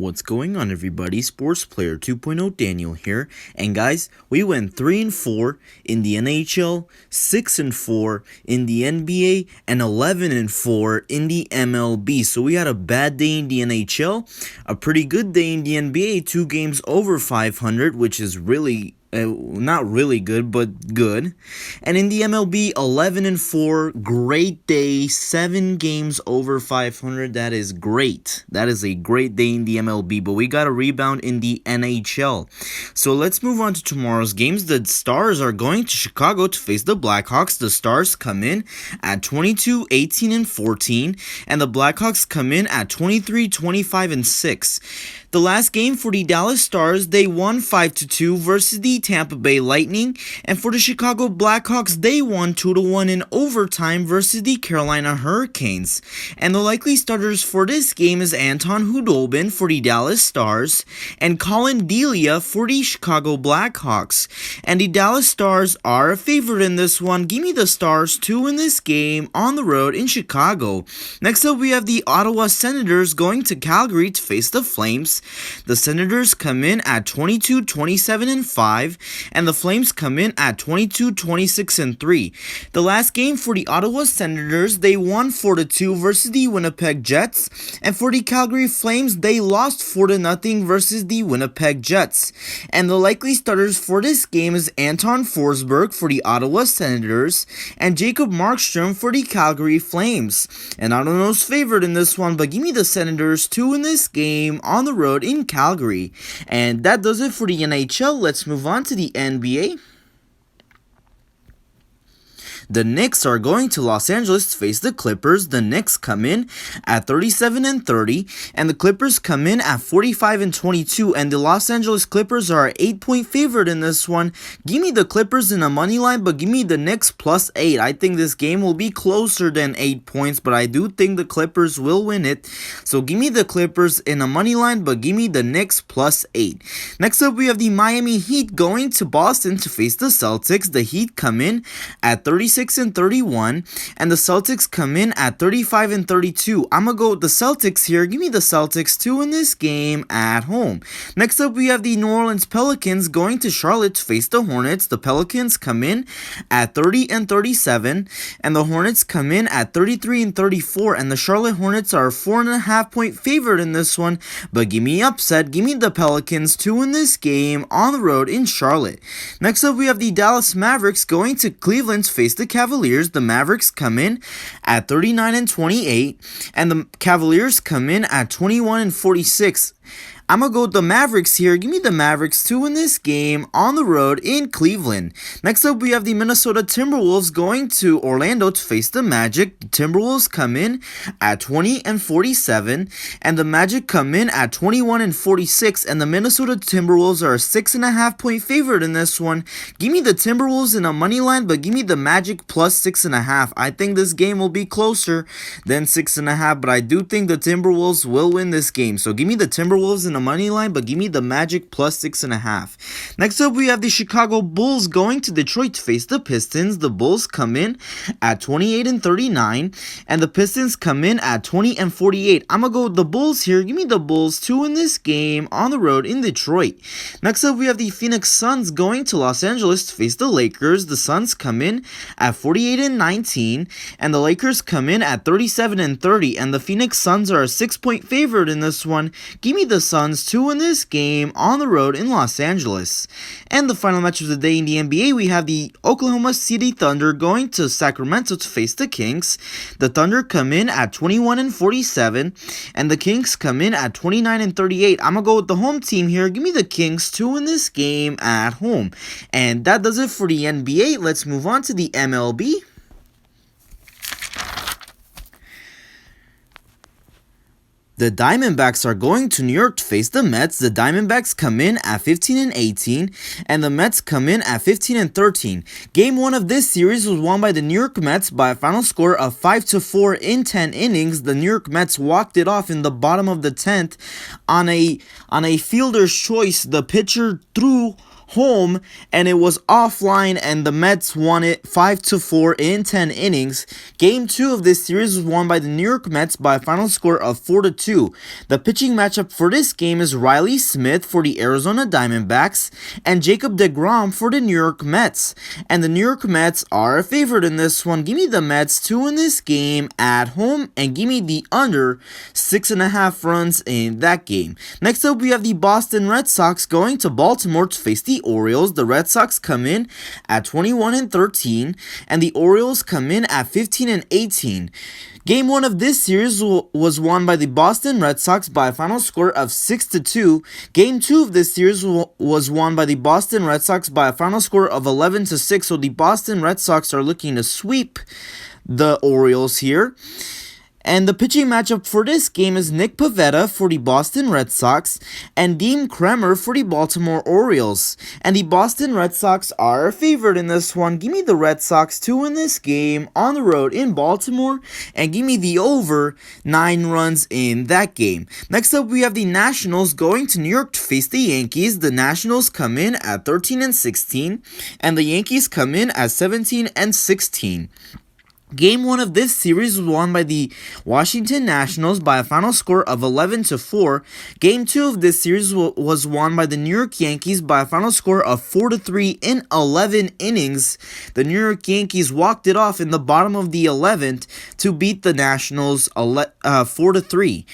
What's going on, everybody? Sports Player 2.0 Daniel here. And guys, we went 3-4 in the NHL, 6-4 in the NBA, and 11-4 in the MLB. So we had a bad day in the NHL, a pretty good day in the NBA, 2 games over 500, which is really not really good, but good. And in the MLB, 11-4, great day, 7 games over 500. That is great. That is a great day in the MLB, but we got a rebound in the NHL. So let's move on to tomorrow's games. The Stars are going to Chicago to face the Blackhawks. The Stars come in at 22, 18, and 14, and the Blackhawks come in at 23, 25, and 6. The last game for the Dallas Stars, they won 5-2 versus the Tampa Bay Lightning, and for the Chicago Blackhawks, they won 2-1 in overtime versus the Carolina Hurricanes. And the likely starters for this game is Anton Khudobin for the Dallas Stars and Colin Delia for the Chicago Blackhawks. And the Dallas Stars are a favorite in this one. Give me the Stars to win this game on the road in Chicago. Next up, we have the Ottawa Senators going to Calgary to face the Flames. The Senators come in at 22, 27, and 5, and the Flames come in at 22, 26, and 3. The last game for the Ottawa Senators, they won 4-2 versus the Winnipeg Jets, and for the Calgary Flames, they lost 4-0 versus the Winnipeg Jets. And the likely starters for this game is Anton Forsberg for the Ottawa Senators and Jacob Markstrom for the Calgary Flames. And I don't know who's favorite in this one, but give me the Senators to win this game on the road in Calgary. And that does it for the NHL. Let's move on to the NBA. The Knicks are going to Los Angeles to face the Clippers. The Knicks come in at 37-30, and the Clippers come in at 45-22, and the Los Angeles Clippers are an 8-point favorite in this one. Give me the Clippers in a money line, but give me the Knicks plus 8. I think this game will be closer than 8 points, but I do think the Clippers will win it. So give me the Clippers in a money line, but give me the Knicks plus 8. Next up, we have the Miami Heat going to Boston to face the Celtics. The Heat come in at 36-31, and the Celtics come in at 35-32. I'm gonna go with the Celtics here. Give me the Celtics to win this game at home. Next up, we have the New Orleans Pelicans going to Charlotte to face the Hornets. The Pelicans come in at 30-37, and the Hornets come in at 33-34, and the Charlotte Hornets are a 4.5-point favorite in this one, but give me upset. Give me the Pelicans to win this game on the road in Charlotte. Next up, we have the Dallas Mavericks going to Cleveland to face the Cavaliers. The Mavericks come in at 39-28, and the Cavaliers come in at 21-46. I'm going to go with the Mavericks here. Give me the Mavericks to win this game on the road in Cleveland. Next up, we have the Minnesota Timberwolves going to Orlando to face the Magic. The Timberwolves come in at 20-47, and the Magic come in at 21-46, and the Minnesota Timberwolves are a 6.5-point favorite in this one. Give me the Timberwolves in a money line, but give me the Magic plus 6.5. I think this game will be closer than 6.5, but I do think the Timberwolves will win this game. So give me the Timberwolves in a money line, but give me the Magic plus 6.5. Next up, we have the Chicago Bulls going to Detroit to face the Pistons. The Bulls come in at 28-39, and the Pistons come in at 20-48. I'm gonna go with the Bulls here. Give me the Bulls to win this game on the road in Detroit. Next up, we have the Phoenix Suns going to Los Angeles to face the Lakers. The Suns come in at 48-19, and the Lakers come in at 37-30, and the Phoenix Suns are a 6-point favorite in this one. Give me the Suns to win this game on the road in Los Angeles. And the final match of the day in the NBA, we have the Oklahoma City Thunder going to Sacramento to face the Kings. The Thunder come in at 21-47, and the Kings come in at 29-38. I'm gonna go with the home team here. Give me the Kings to win this game at home. And that does it for the NBA. Let's move on to the MLB. The Diamondbacks are going to New York to face the Mets. The Diamondbacks come in at 15-18, and the Mets come in at 15-13. Game 1 of this series was won by the New York Mets by a final score of 5-4 in 10 innings. The New York Mets walked it off in the bottom of the 10th on a fielder's choice. The pitcher threw home, and it was offline, and the Mets won it 5-4 in 10 innings. Game 2 of this series was won by the New York Mets by a final score of 4-2. The pitching matchup for this game is Riley Smith for the Arizona Diamondbacks and Jacob deGrom for the New York Mets. And the New York Mets are a favorite in this one. Give me the Mets to win this game at home, and give me the under 6.5 runs in that game. Next up, we have the Boston Red Sox going to Baltimore to face the Orioles. The Red Sox come in at 21-13, and the Orioles come in at 15-18. Game 1 of this series was won by the Boston Red Sox by a final score of 6-2. Game 2 of this series was won by the Boston Red Sox by a final score of 11-6. So the Boston Red Sox are looking to sweep the Orioles here. And the pitching matchup for this game is Nick Pivetta for the Boston Red Sox and Dean Kremer for the Baltimore Orioles. And the Boston Red Sox are a favorite in this one. Give me the Red Sox to win this game on the road in Baltimore, and give me the over 9 runs in that game. Next up, we have the Nationals going to New York to face the Yankees. The Nationals come in at 13-16, and the Yankees come in at 17-16. Game 1 of this series was won by the Washington Nationals by a final score of 11-4. Game 2 of this series was won by the New York Yankees by a final score of 4-3 in 11 innings. The New York Yankees walked it off in the bottom of the 11th to beat the Nationals 4-3.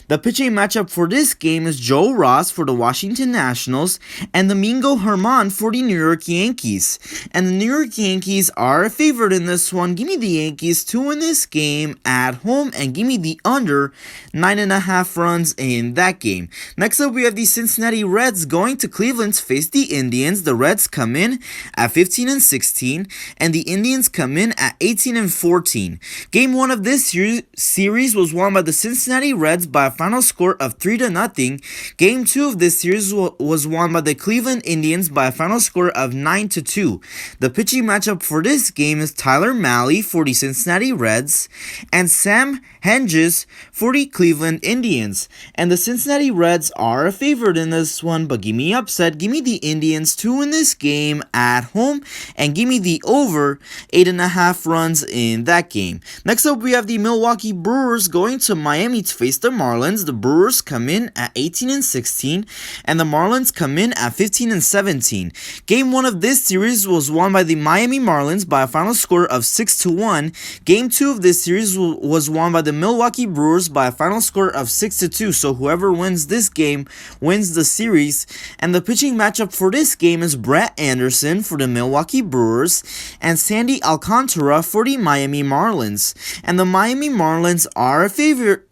The pitching matchup for this game is Joe Ross for the Washington Nationals and Domingo Germán for the New York Yankees. And the New York Yankees are a favorite in this one. Give me the Yankees to win this game at home, and give me the under 9.5 runs in that game. Next up, we have the Cincinnati Reds going to Cleveland to face the Indians. The Reds come in at 15-16, and the Indians come in at 18-14. Game 1 of this series was won by the Cincinnati Reds by a final score of 3-0. Game 2 of this series was won by the Cleveland Indians by a final score of 9-2. The pitching matchup for this game is Tyler Mahle for the Cincinnati Reds and Sam Henges for the Cleveland Indians. And the Cincinnati Reds are a favorite in this one, but give me upset. Give me the Indians to win this game at home, and give me the over 8.5 runs in that game. Next up, we have the Milwaukee Brewers going to Miami to face the Marlins. The Brewers come in at 18-16, and the Marlins come in at 15-17. Game 1 of this series was won by the Miami Marlins by a final score of 6-1. Game 2 of this series was won by the Milwaukee Brewers by a final score of 6-2. So whoever wins this game wins the series. And the pitching matchup for this game is Brett Anderson for the Milwaukee Brewers and Sandy Alcantara for the Miami Marlins. And the Miami Marlins are a favorite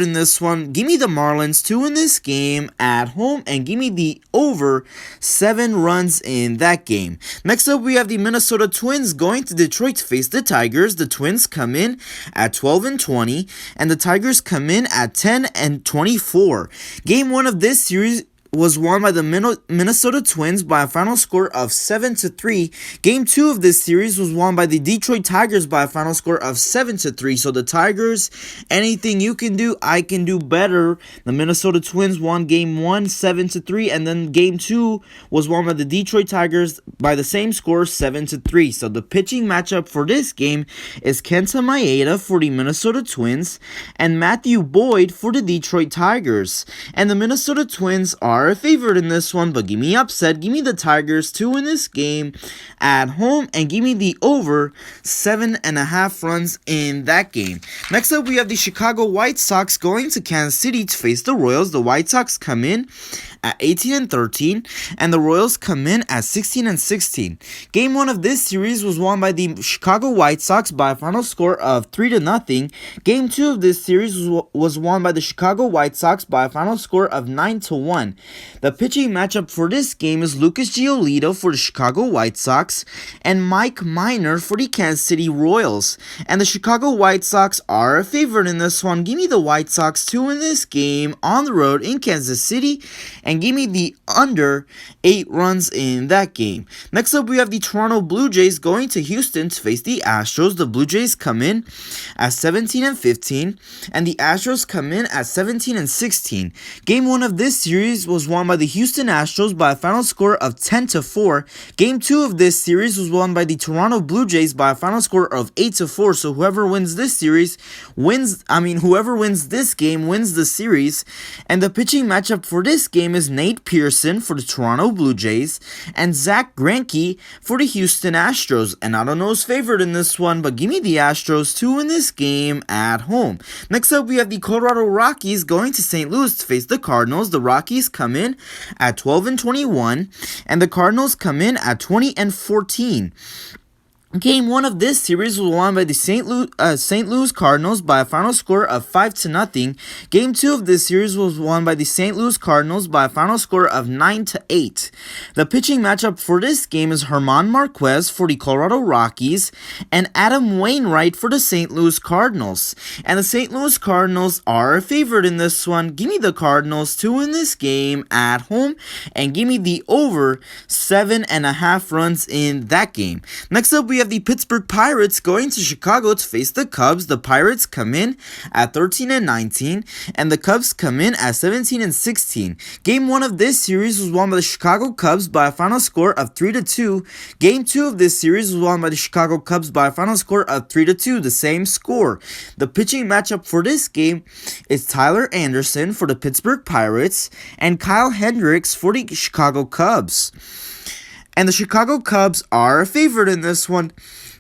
in this one. Give me the Marlins to win this game at home, and give me the over 7 runs in that game. Next up, we have the Minnesota Twins going to Detroit to face the Tigers. The Twins come in at 12-20, and the Tigers come in at 10-24. Game 1 of this series was won by the Minnesota Twins by a final score of 7-3. Game 2 of this series was won by the Detroit Tigers by a final score of 7-3. So the Tigers, anything you can do, I can do better. The Minnesota Twins won Game 1 7-3, and then Game 2 was won by the Detroit Tigers by the same score, 7-3. So the pitching matchup for this game is Kenta Maeda for the Minnesota Twins and Matthew Boyd for the Detroit Tigers. And the Minnesota Twins are a favorite in this one, but give me upset. Give me the Tigers to win this game at home, and give me the over 7.5 runs in that game. Next up, we have the Chicago White Sox going to Kansas City to face the Royals. The White Sox come in at 18-13, and the Royals come in at 16-16. Game 1 of this series was won by the Chicago White Sox by a final score of 3-0. Game 2 of this series was won by the Chicago White Sox by a final score of 9-1. The pitching matchup for this game is Lucas Giolito for the Chicago White Sox and Mike Minor for the Kansas City Royals. And the Chicago White Sox are a favorite in this one. Give me the White Sox to win this game on the road in Kansas City, and give me the under 8 runs in that game. Next up, we have the Toronto Blue Jays going to Houston to face the Astros. The Blue Jays come in at 17-15, and the Astros come in at 17-16. Game 1 of this series was won by the Houston Astros by a final score of 10-4. Game 2 of this series was won by the Toronto Blue Jays by a final score of 8-4. So whoever wins this series whoever wins this game wins the series. And the pitching matchup for this game is Nate Pearson for the Toronto Blue Jays and Zach Greinke for the Houston Astros. And I don't know who's favored in this one, but give me the Astros to win this game at home. Next up, we have the Colorado Rockies going to St. Louis to face the Cardinals. The Rockies come in at 12-21, and the Cardinals come in at 20-14. Game 1 of this series was won by the St. Louis Cardinals by a final score of 5-0. Game 2 of this series was won by the St. Louis Cardinals by a final score of 9-8. The pitching matchup for this game is German Marquez for the Colorado Rockies and Adam Wainwright for the St. Louis Cardinals. And the St. Louis Cardinals are favored in this one. Give me the Cardinals to win this game at home, and give me the over 7.5 runs in that game. Next up, we have the Pittsburgh Pirates going to Chicago to face the Cubs. The Pirates come in at 13-19, and the Cubs come in at 17-16. Game 1 of this series was won by the Chicago Cubs by a final score of 3-2. Game 2 of this series was won by the Chicago Cubs by a final score of 3-2, the same score. The pitching matchup for this game is Tyler Anderson for the Pittsburgh Pirates and Kyle Hendricks for the Chicago Cubs. And the Chicago Cubs are a favorite in this one.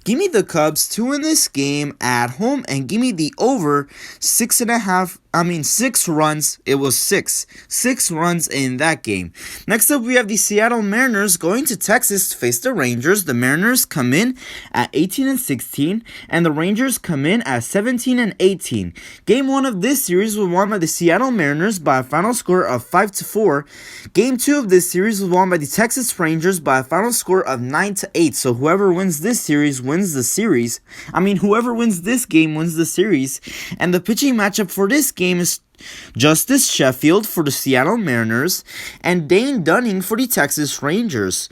Give me the Cubs to win this game at home, and give me the over 6 runs. It was 6 runs in that game. Next up, we have the Seattle Mariners going to Texas to face the Rangers. The Mariners come in at 18-16, and the Rangers come in at 17-18. Game 1 of this series was won by the Seattle Mariners by a final score of 5-4. Game 2 of this series was won by the Texas Rangers by a final score of 9-8. So whoever wins this series wins the series. Whoever wins this game wins the series. And the pitching matchup for this game is Justice Sheffield for the Seattle Mariners and Dane Dunning for the Texas Rangers.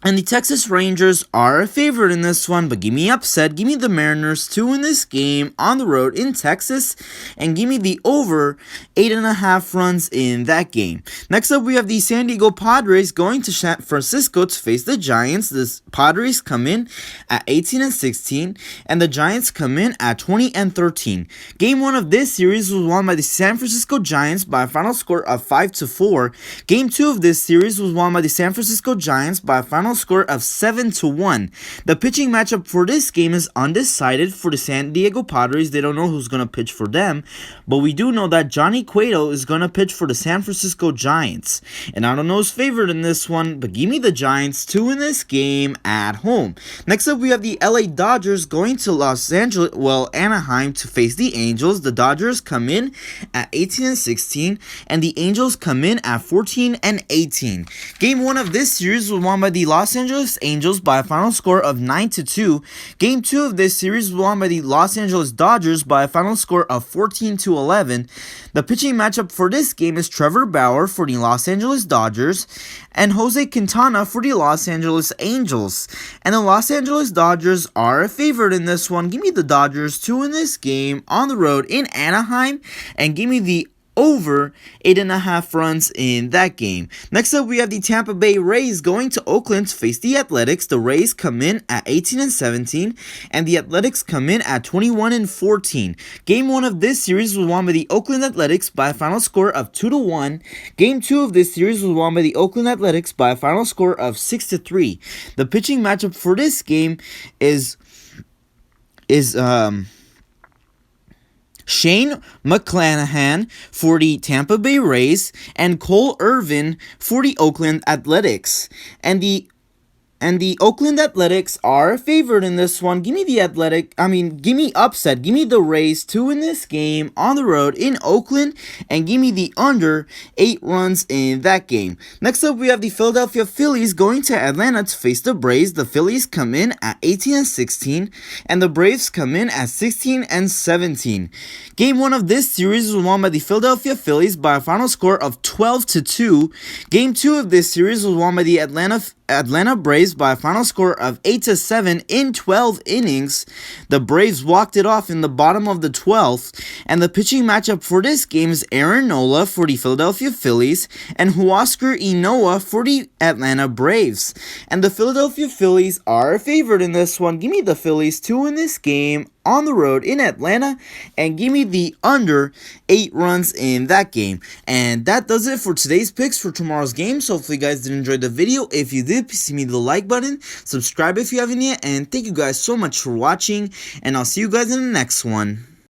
And the Texas Rangers are a favorite in this one, but give me upset. Give me the Mariners to win this game on the road in Texas, and give me the over 8.5 runs in that game. Next up, we have the San Diego Padres going to San Francisco to face the Giants. The Padres come in at 18-16, and the Giants come in at 20-13. Game 1 of this series was won by the San Francisco Giants by a final score of 5-4. Game 2 of this series was won by the San Francisco Giants by a final score of 7-1. The pitching matchup for this game is undecided for the San Diego Padres. They don't know who's going to pitch for them, but we do know that Johnny Cueto is going to pitch for the San Francisco Giants. And I don't know who's favored in this one, but give me the Giants to win this game at home. Next up, we have the LA Dodgers going to Anaheim to face the Angels. The Dodgers come in at 18-16, and the Angels come in at 14-18. Game 1 of this series was won by the Los Angeles Angels by a final score of 9-2. Game 2 of this series was won by the Los Angeles Dodgers by a final score of 14-11. The pitching matchup for this game is Trevor Bauer for the Los Angeles Dodgers and Jose Quintana for the Los Angeles Angels. And the Los Angeles Dodgers are a favorite in this one. Give me the Dodgers to win this game on the road in Anaheim, and give me the over 8.5 runs in that game. Next up, we have the Tampa Bay Rays going to Oakland to face the Athletics. The Rays come in at 18-17, and the Athletics come in at 21-14. Game 1 of this series was won by the Oakland Athletics by a final score of 2-1. Game 2 of this series was won by the Oakland Athletics by a final score of 6-3. The pitching matchup for this game is Shane McClanahan for the Tampa Bay Rays and Cole Irvin for the Oakland Athletics. And the Oakland Athletics are favored in this one. Give me upset. Give me the Rays to win this game on the road in Oakland, and give me the under 8 runs in that game. Next up, we have the Philadelphia Phillies going to Atlanta to face the Braves. The Phillies come in at 18-16, and the Braves come in at 16-17. Game 1 of this series was won by the Philadelphia Phillies by a final score of 12-2. Game 2 of this series was won by the Atlanta Braves Braves by a final score of 8-7 in 12 innings. The Braves walked it off in the bottom of the 12th, and the pitching matchup for this game is Aaron Nola for the Philadelphia Phillies and Huascar Ynoa for the Atlanta Braves. And the Philadelphia Phillies are a favorite in this one. Give me the Phillies to win this game on the road in Atlanta, and give me the under 8 runs in that game. And that does it for today's picks for tomorrow's game. So hopefully you guys did enjoy the video. If you did, please give me the like button, subscribe if you haven't yet, and thank you guys so much for watching, and I'll see you guys in the next one.